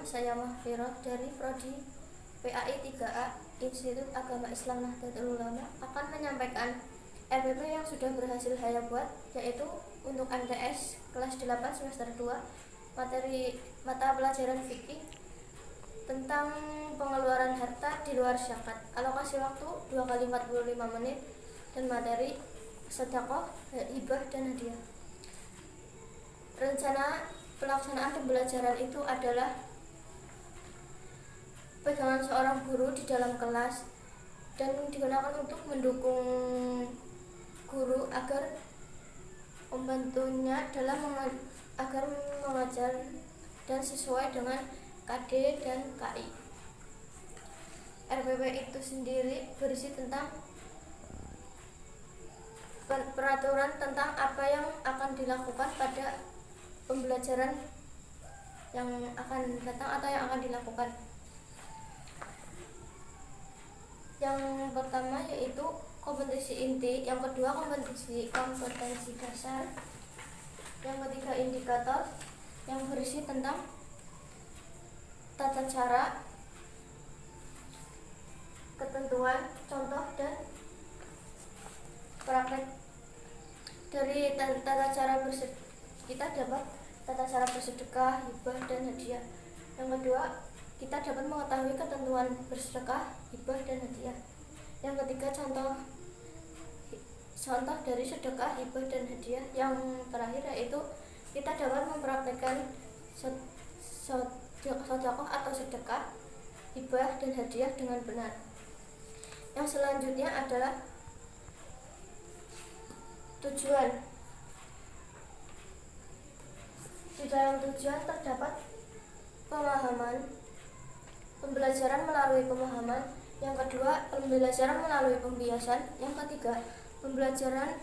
saya Mahfirah dari Prodi PAI 3A Institut Agama Islam Nahdlatul Ulama akan menyampaikan RPP yang sudah berhasil saya buat, yaitu untuk MTS kelas 8 semester 2 materi mata pelajaran fikih tentang pengeluaran harta di luar zakat. Alokasi waktu 2 kali 45 menit dan materi sedekah, hibah dan hadiah. Rencana pelaksanaan pembelajaran itu adalah pegangan seorang guru di dalam kelas dan digunakan untuk mendukung guru agar membantunya dalam agar mengajar dan sesuai dengan KD dan KI. RPP itu sendiri berisi tentang peraturan tentang apa yang akan dilakukan pada pembelajaran yang akan datang atau yang akan dilakukan. Yang pertama yaitu kompetensi inti, yang kedua kompetensi dasar, yang ketiga indikator yang berisi tentang tata cara, ketentuan, contoh dan praktek. Dari tata cara kita dapat tata cara bersedekah, hibah dan hadiah. Yang kedua, kita dapat mengetahui ketentuan bersedekah, hibah dan hadiah. Yang ketiga, contoh dari sedekah, hibah dan hadiah. Yang terakhir yaitu kita dapat mempraktikkan sedekah atau sedekah, hibah dan hadiah dengan benar. Yang selanjutnya adalah tujuan. Di dalam tujuan terdapat pemahaman, pembelajaran melalui pemahaman. Yang kedua, pembelajaran melalui pembiasan. Yang ketiga, pembelajaran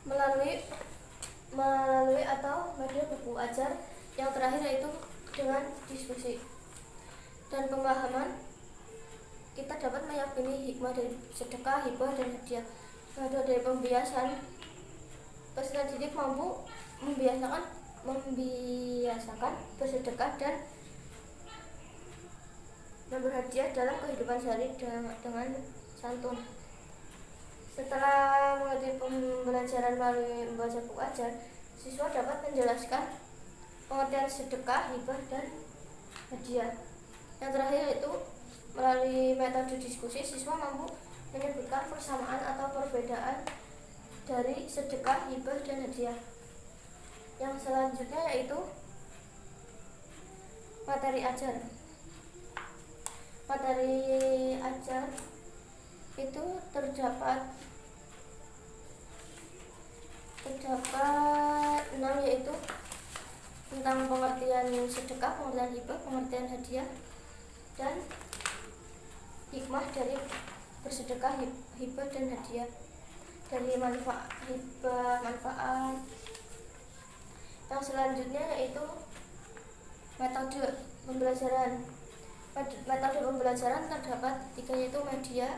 melalui atau media buku ajar. Yang terakhir yaitu dengan diskusi. Dan pemahaman, kita dapat meyakini hikmah dari sedekah, hibah dan hadiah. Dari pembiasan, peserta didik mampu membiasakan bersedekah dan berhadiah dalam kehidupan sehari dengan santun. Setelah mengerti pembelajaran melalui membaca buku ajar, siswa dapat menjelaskan pengertian sedekah, hibah dan hadiah. Yang terakhir yaitu melalui metode diskusi, siswa mampu menyebutkan persamaan atau perbedaan dari sedekah, hibah dan hadiah. Yang selanjutnya yaitu materi ajar. Materi ajar itu terdapat 6, yaitu tentang pengertian sedekah, pengertian hibah, pengertian hadiah dan hikmah dari bersedekah, hibah dan hadiah. Dari manfaat. Yang selanjutnya yaitu metode pembelajaran. Metode pembelajaran terdapat 3, yaitu media,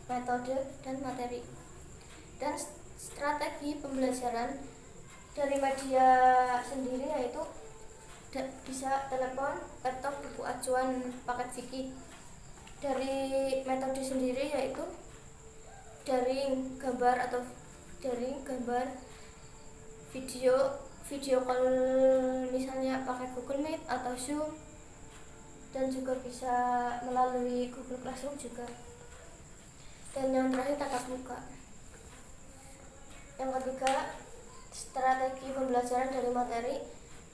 metode dan materi. Dan strategi pembelajaran dari media sendiri yaitu bisa telepon, laptop, buku acuan, paket fikih. Dari metode sendiri yaitu daring gambar atau video call, misalnya pakai Google Meet atau Zoom, dan juga bisa melalui Google Classroom juga. Dan yang terakhir tatap muka. Yang ketiga, strategi pembelajaran dari materi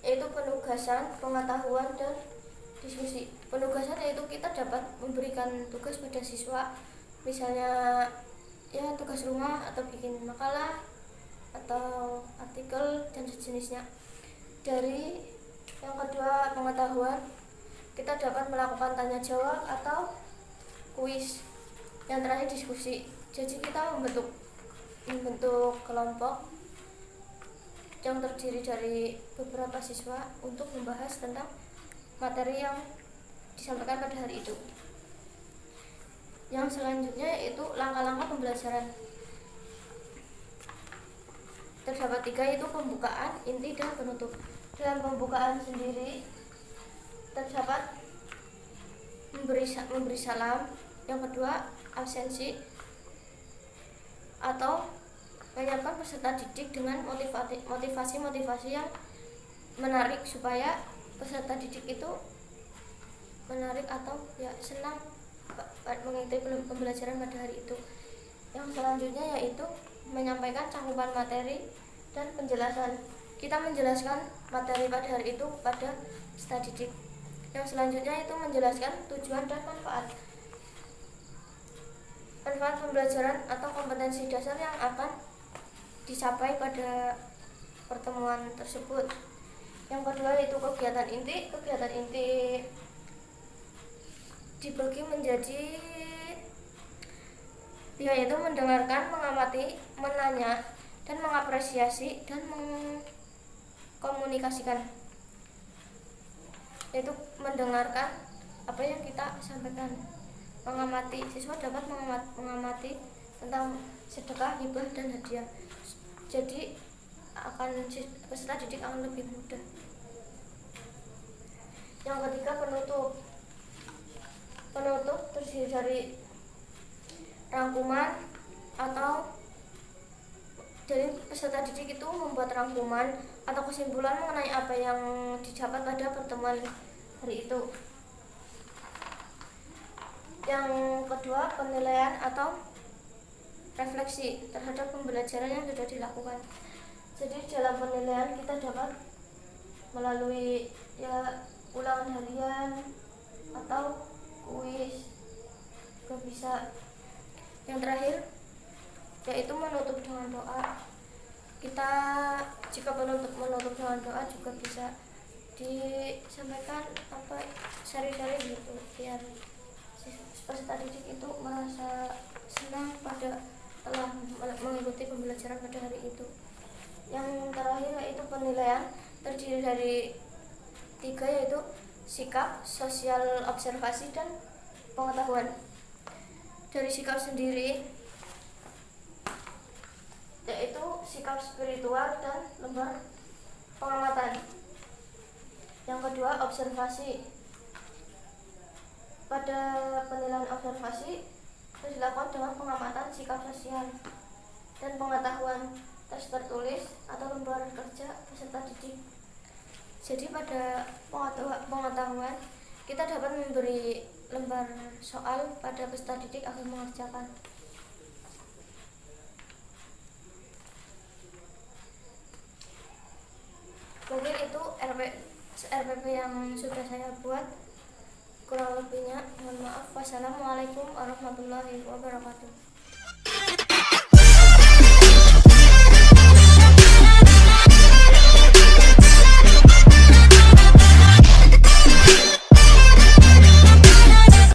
yaitu penugasan, pengetahuan dan diskusi. Penugasan yaitu kita dapat memberikan tugas pada siswa, misalnya tugas rumah atau bikin makalah atau artikel dan sejenisnya. Dari yang kedua, pengetahuan, kita dapat melakukan tanya jawab atau kuis. Yang terakhir, diskusi. Jadi kita membentuk kelompok yang terdiri dari beberapa siswa untuk membahas tentang materi yang disampaikan pada hari itu. Yang selanjutnya yaitu langkah-langkah pembelajaran. Terdapat 3, yaitu pembukaan, inti dan penutup. Dalam pembukaan sendiri terdapat memberi salam. Yang kedua, absensi atau menyiapkan peserta didik dengan motivasi yang menarik supaya peserta didik itu menarik atau ya senang mengikuti pembelajaran pada hari itu. Yang selanjutnya yaitu menyampaikan cakupan materi dan penjelasan. Kita menjelaskan materi pada hari itu pada peserta didik. Yang selanjutnya itu menjelaskan tujuan dan manfaat pembelajaran atau kompetensi dasar yang akan dicapai pada pertemuan tersebut. Yang kedua yaitu kegiatan inti. Kegiatan inti dibagi menjadi yaitu mendengarkan, mengamati, menanya, dan mengapresiasi dan mengkomunikasikan. Yaitu mendengarkan apa yang kita sampaikan, mengamati, siswa dapat mengamati tentang sedekah, hibah, dan hadiah. Jadi peserta didik akan lebih mudah. Yang ketiga, penutup terdiri dari rangkuman atau dari peserta didik itu membuat rangkuman atau kesimpulan mengenai apa yang dicapai pada pertemuan hari itu. Yang kedua, penilaian atau refleksi terhadap pembelajaran yang sudah dilakukan. Jadi dalam penilaian kita dapat melalui ulangan harian atau kuis juga bisa. Yang terakhir yaitu menutup dengan doa. Kita jika menutup dengan doa juga bisa disampaikan seri-seri gitu biar peserta didik itu merasa senang telah mengikuti pembelajaran pada hari itu. Yang terakhir yaitu penilaian terdiri dari 3 yaitu sikap, sosial observasi, dan pengetahuan. Dari sikap sendiri yaitu sikap spiritual dan lembar pengamatan. Yang kedua, observasi. Pada penilaian observasi itu dilakukan dengan pengamatan sikap sosial dan pengetahuan tes tertulis atau lembar kerja peserta didik. Jadi pada pengetahuan kita dapat memberi lembar soal pada peserta didik agar mengerjakan. Mungkin itu RPP yang sudah saya buat. Kurang lebihnya mohon maaf. Wassalamualaikum warahmatullahi wabarakatuh.